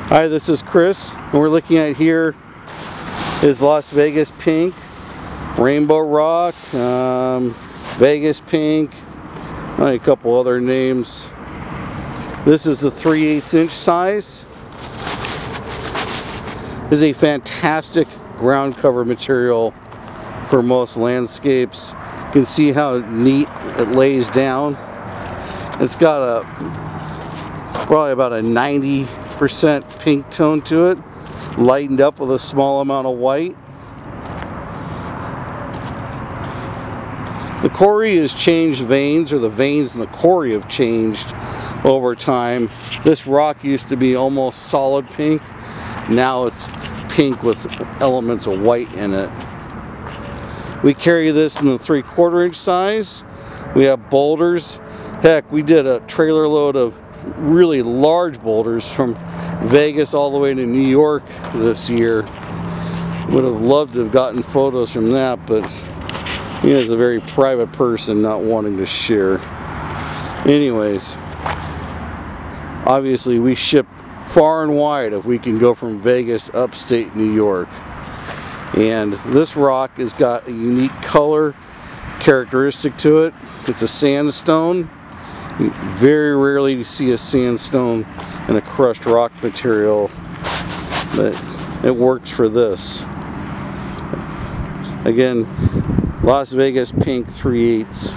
Hi, this is Chris, and we're looking at here is Las Vegas pink, rainbow rock, Vegas pink, a couple other names. This is the 3/8 inch size. This is a fantastic ground cover material for most landscapes. You can see how neat it lays down. It's got probably about a 90% pink tone to it, lightened up with a small amount of white. The quarry has changed veins, or the veins in the quarry have changed over time. This rock used to be almost solid pink. Now it's pink with elements of white in it. We carry this in the 3/4 inch size. We have boulders. Heck, we did a trailer load of really large boulders from Vegas all the way to New York this year. Would have loved to have gotten photos from that, but he is a very private person, not wanting to share. Anyways, obviously we ship far and wide if we can go from Vegas to upstate New York. And this rock has got a unique color characteristic to it. It's a sandstone. Very rarely do you see a sandstone in a crushed rock material, but it works for this. Again, Las Vegas pink 3/8.